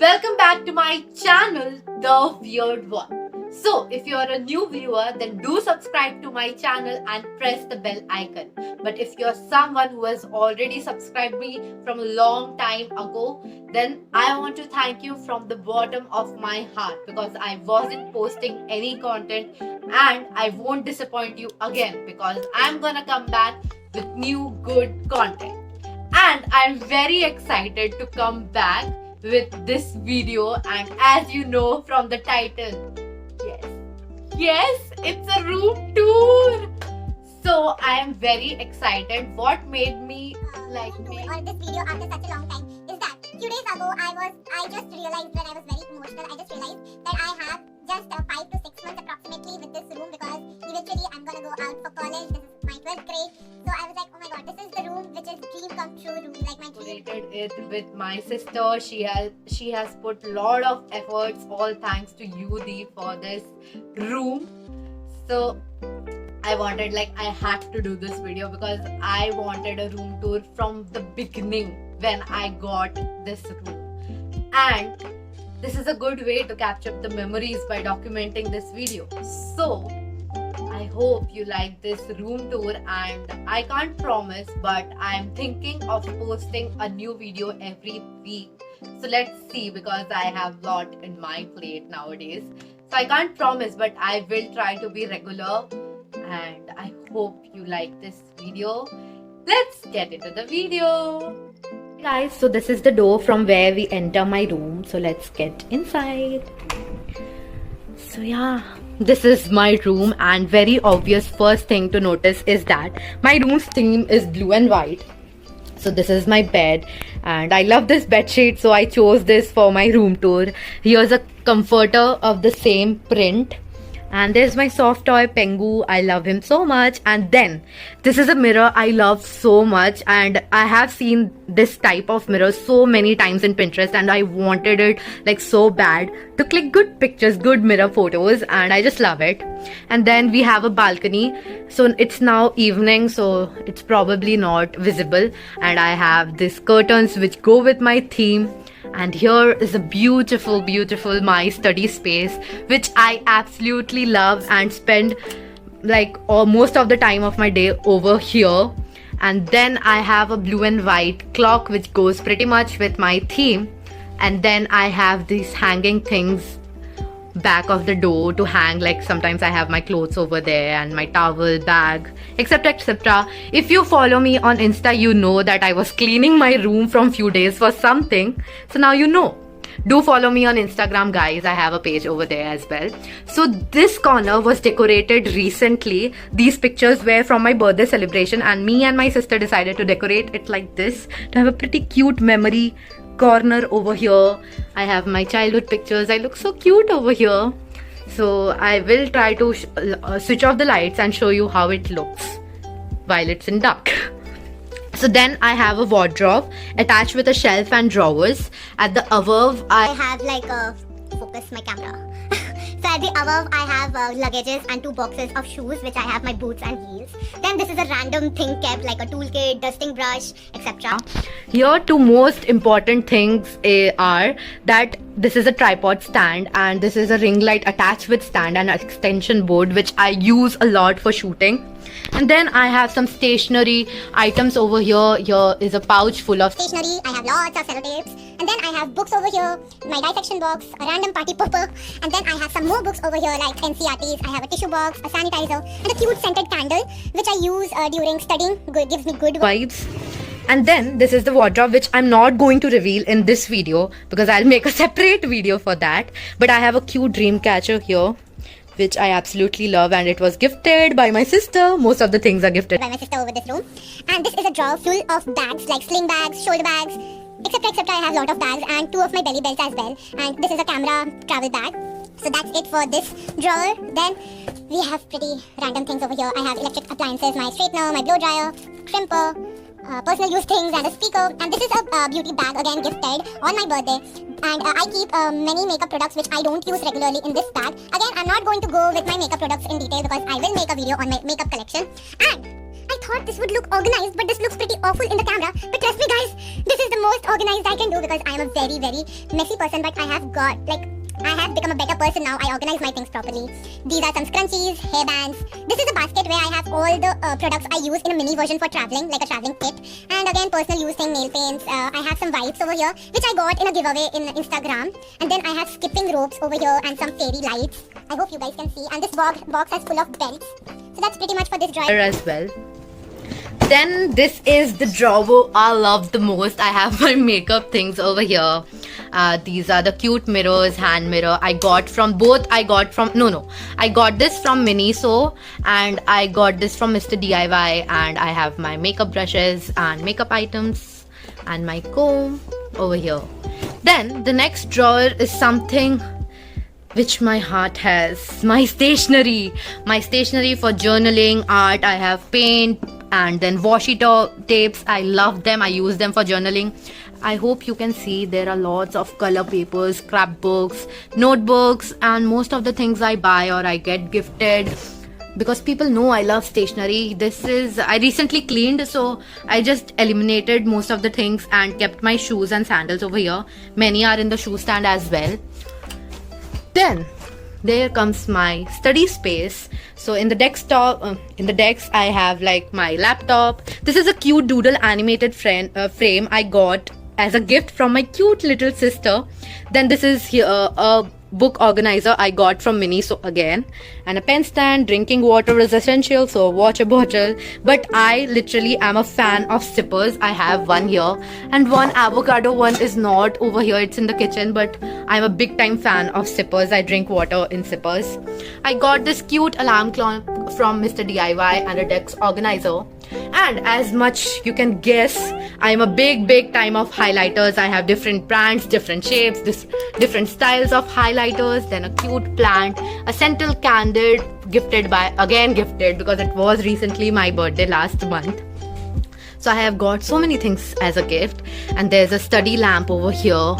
Welcome back to my channel, The Weird One. So, if you're a new viewer, then do subscribe to my channel and press the bell icon. But if you're someone who has already subscribed me from a long time ago, then I want to thank you from the bottom of my heart because I wasn't posting any content and I won't disappoint you again because I'm gonna come back with new good content. And I'm very excited to come back with this video, and as you know from the title, yes, it's a room tour. So I am very excited. What made me like or this video after such a long time is that few days ago I just realized when I was very emotional. I just realized that I have just 5 to 6 months approximately with this room because eventually I'm gonna go out for college. This is my 12th grade. So I was like, oh my god, this is the room which is dream come true room, like my dream. Decorated it with my sister. She has put lot of efforts. All thanks to you, Dee, for this room. So I had to do this video because I wanted a room tour from the beginning when I got this room. And this is a good way to capture the memories by documenting this video. So I hope you like this room tour, and I can't promise, but I'm thinking of posting a new video every week. So let's see, because I have lot in my plate nowadays. So I can't promise, but I will try to be regular, and I hope you like this video. Let's get into the video. Guys, so this is the door from where we enter my room. So let's get inside. So yeah, this is my room, and very obvious first thing to notice is that my room's theme is blue and white. So this is my bed, and I love this bed sheet, so I chose this for my room tour. Here's a comforter of the same print, and there's my soft toy Pengu. I love him so much. And then this is a mirror I love so much, and I have seen this type of mirror so many times in Pinterest, and I wanted it like so bad to click good pictures, good mirror photos, and I just love it. And then we have a balcony. So it's now evening, so it's probably not visible, and I have these curtains which go with my theme. And here is a beautiful my study space, which I absolutely love and spend like most of the time of my day over here. And then I have a blue and white clock which goes pretty much with my theme. And then I have these hanging things back of the door to hang, like sometimes I have my clothes over there and my towel, bag, etc. If you follow me on Insta, you know that I was cleaning my room from few days for something, so now you know. Do follow me on Instagram, guys. I have a page over there as well. So this corner was decorated recently. These pictures were from my birthday celebration, and me and my sister decided to decorate it like this to have a pretty cute memory corner over here. I have my childhood pictures. I look so cute over here. So I will try to switch off the lights and show you how it looks while it's in dark. So then I have a wardrobe attached with a shelf and drawers. At the above I have like a focus my camera. So at the above I have luggages and 2 boxes of shoes which I have my boots and heels. Then this is a random thing kept like a toolkit, dusting brush, etc. Here two most important things are that this is a tripod stand, and this is a ring light attached with stand and an extension board which I use a lot for shooting. And then I have some stationery items over here. Here is a pouch full of stationery. I have lots of sellotapes. And then I have books over here, my dissection box, a random party popper. And then I have some more books over here like NCRTs. I have a tissue box, a sanitizer, and a cute scented candle which I use during studying. Gives me good vibes. And then this is the wardrobe, which I'm not going to reveal in this video because I'll make a separate video for that. But I have a cute dream catcher here, which I absolutely love, and it was gifted by my sister. Most of the things are gifted by my sister over this room. And this is a drawer full of bags like sling bags, shoulder bags, etc. I have a lot of bags and 2 of my belly belts as well. And this is a camera travel bag. So that's it for this drawer. Then we have pretty random things over here. I have electric appliances, my straightener, my blow dryer, crimper, personal use things, and a speaker. And this is a beauty bag, again gifted on my birthday. And I keep many makeup products which I don't use regularly in this bag. Again, I'm not going to go with my makeup products in detail because I will make a video on my makeup collection. And I I thought this would look organized, but this looks pretty awful in the camera. But trust me guys, this is the most organized I can do because I am a very, very messy person, but I have become a better person now. I organize my things properly. These are some scrunchies, hairbands. This is a basket where I have all the products I use in a mini version for traveling, like a traveling kit. And again, personal use thing, nail paints. I have some wipes over here, which I got in a giveaway in Instagram. And then I have skipping ropes over here and some fairy lights. I hope you guys can see. And this box is full of belts. So that's pretty much for this drawer as well. Then this is the drawer I love the most. I have my makeup things over here. These are the cute mirrors, hand mirror. I got this from Miniso and I got this from Mr. DIY, and I have my makeup brushes and makeup items and my comb over here. Then the next drawer is something which my heart has. My stationery for journaling, art. I have paint and then washi tapes. I love them. I use them for journaling. I hope you can see there are lots of color papers, scrapbooks, notebooks, and most of the things I buy or I get gifted because people know I love stationery. I recently cleaned, so I just eliminated most of the things and kept my shoes and sandals over here. Many are in the shoe stand as well. Then there comes my study space. So in the desk I have like my laptop. This is a cute doodle animated frame I got as a gift from my cute little sister. Then this is here a book organizer I got from Miniso again, and a pen stand. Drinking water is essential, so water bottle. But I literally am a fan of sippers. I have one here and one avocado one is not over here, it's in the kitchen, but I'm a big time fan of sippers. I drink water in sippers. I got this cute alarm clock from Mr. DIY and a desk organizer. And as much you can guess, I am a big time of highlighters. I have different brands, different shapes, different styles of highlighters. Then a cute plant, a scented candle gifted because it was recently my birthday last month. So I have got so many things as a gift. And there's a study lamp over here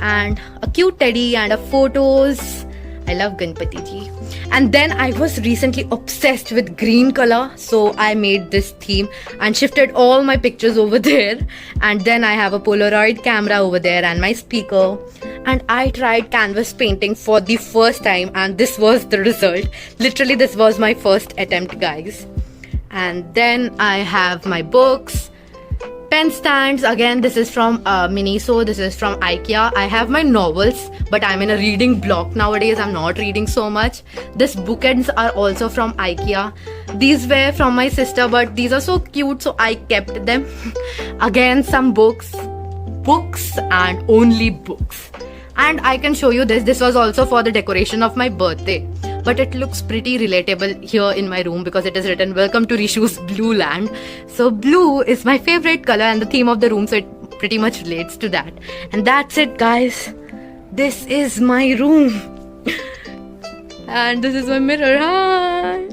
and a cute teddy and a photos. I love Ganpati ji. And then I was recently obsessed with green color, so I made this theme and shifted all my pictures over there. And then I have a Polaroid camera over there and my speaker. And I tried canvas painting for the first time, and this was the result. Literally, this was my first attempt, guys. And then I have my books, pen stands. Again, this is from Miniso. This is from IKEA. I have my novels, but I'm in a reading block nowadays. I'm not reading so much. These bookends are also from IKEA. These were from my sister, but these are so cute, so I kept them. Again, some books and only books. And I can show you this. This was also for the decoration of my birthday. But it looks pretty relatable here in my room because it is written "Welcome to Rishu's Blue Land." So blue is my favorite color and the theme of the room, so it pretty much relates to that. And that's it, guys. This is my room. And this is my mirror. Hi.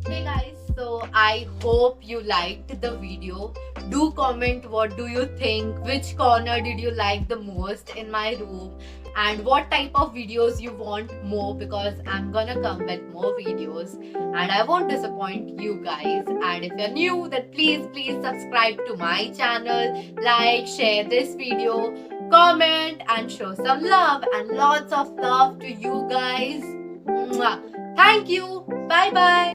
Hey guys, so I hope you liked the video. Do comment what do you think, which corner did you like the most in my room, and what type of videos you want more, because I'm gonna come with more videos and I won't disappoint you guys. And if you're new, then please subscribe to my channel, like, share this video, comment and show some love, and lots of love to you guys. Mwah. Thank you. Bye bye.